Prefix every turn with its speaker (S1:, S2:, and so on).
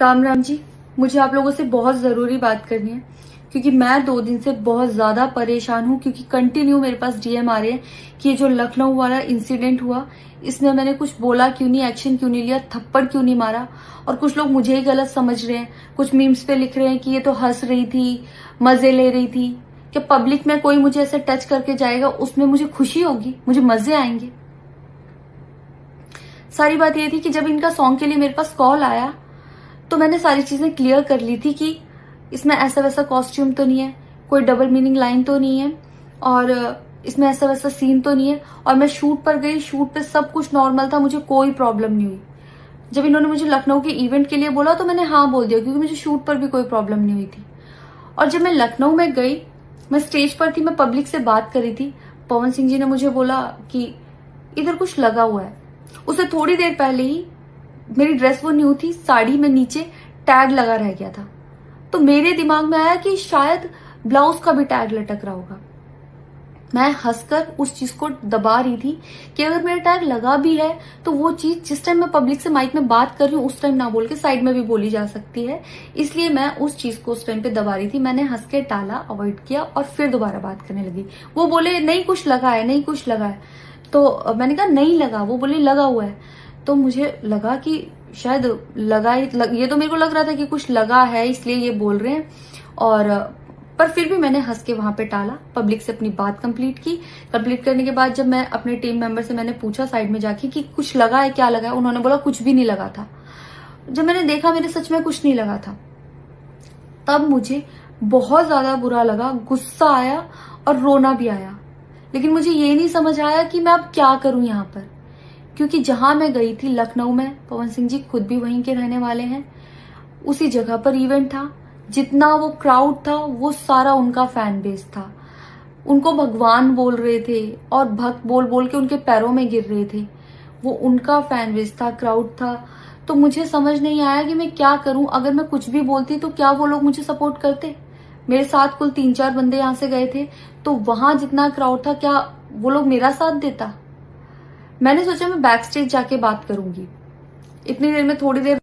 S1: राम राम जी। मुझे आप लोगों से बहुत ज़रूरी बात करनी है क्योंकि मैं 2 दिन से बहुत ज़्यादा परेशान हूँ क्योंकि कंटिन्यू मेरे पास डीएम आ रहे हैं कि ये जो लखनऊ वाला इंसिडेंट हुआ इसमें मैंने कुछ बोला क्यों नहीं, एक्शन क्यों नहीं लिया, थप्पड़ क्यों नहीं मारा। और कुछ लोग मुझे ही गलत समझ रहे हैं, कुछ मीम्स पे लिख रहे हैं कि ये तो हंस रही थी, मजे ले रही थी। कि पब्लिक में कोई मुझे ऐसे टच करके जाएगा उसमें मुझे खुशी होगी, मुझे मजे आएंगे। सारी बात ये थी कि जब इनका सॉन्ग के लिए मेरे पास कॉल आया तो मैंने सारी चीजें क्लियर कर ली थी कि इसमें ऐसा वैसा कॉस्ट्यूम तो नहीं है, कोई डबल मीनिंग लाइन तो नहीं है और इसमें ऐसा वैसा सीन तो नहीं है। और मैं शूट पर गई, शूट पे सब कुछ नॉर्मल था, मुझे कोई प्रॉब्लम नहीं हुई। जब इन्होंने मुझे लखनऊ के इवेंट के लिए बोला तो मैंने हाँ बोल दिया क्योंकि मुझे शूट पर भी कोई प्रॉब्लम नहीं हुई थी। और जब मैं लखनऊ में गई, मैं स्टेज पर थी, मैं पब्लिक से बात करी थी, पवन सिंह जी ने मुझे बोला कि इधर कुछ लगा हुआ है। उससे थोड़ी देर पहले ही मेरी ड्रेस वो न्यू थी, साड़ी में नीचे टैग लगा रह गया था। तो मेरे दिमाग में आया कि शायद ब्लाउज का भी टैग लटक रहा होगा। मैं हंसकर उस चीज को दबा रही थी कि अगर मेरा टैग लगा भी है तो वो चीज जिस टाइम मैं पब्लिक से माइक में बात कर रही हूँ उस टाइम ना बोल के साइड में भी बोली जा सकती है, इसलिए मैं उस चीज को उस टाइम पे दबा रही थी। मैंने हंस के टाला, अवॉइड किया और फिर दोबारा बात करने लगी। वो बोले नहीं कुछ लगा है, नहीं कुछ लगा है। तो मैंने कहा नहीं लगा, वो बोले लगा हुआ है। तो मुझे लगा कि शायद ये तो मेरे को लग रहा था कि कुछ लगा है इसलिए ये बोल रहे हैं। और पर फिर भी मैंने हंस के वहां पे टाला, पब्लिक से अपनी बात कंप्लीट की। कंप्लीट करने के बाद जब मैं अपने टीम मेंबर से मैंने पूछा साइड में जाके कि कुछ लगा है, क्या लगा है, उन्होंने बोला कुछ भी नहीं लगा था। जब मैंने देखा मेरे सच में कुछ नहीं लगा था, तब मुझे बहुत ज्यादा बुरा लगा, गुस्सा आया और रोना भी आया। लेकिन मुझे ये नहीं समझ आया कि मैं अब क्या करूं यहाँ पर, क्योंकि जहां मैं गई थी लखनऊ में, पवन सिंह जी खुद भी वहीं के रहने वाले हैं, उसी जगह पर इवेंट था। जितना वो क्राउड था वो सारा उनका फैन बेस था। उनको भगवान बोल रहे थे और भक्त बोल बोल के उनके पैरों में गिर रहे थे। वो उनका फैन बेस था, क्राउड था। तो मुझे समझ नहीं आया कि मैं क्या करूं। अगर मैं कुछ भी बोलती तो क्या वो लोग मुझे सपोर्ट करते? मेरे साथ कुल 3-4 बंदे यहाँ से गए थे, तो वहां जितना क्राउड था क्या वो लोग मेरा साथ देता? मैंने सोचा मैं बैक स्टेज जाके बात करूंगी। इतनी देर में थोड़ी देर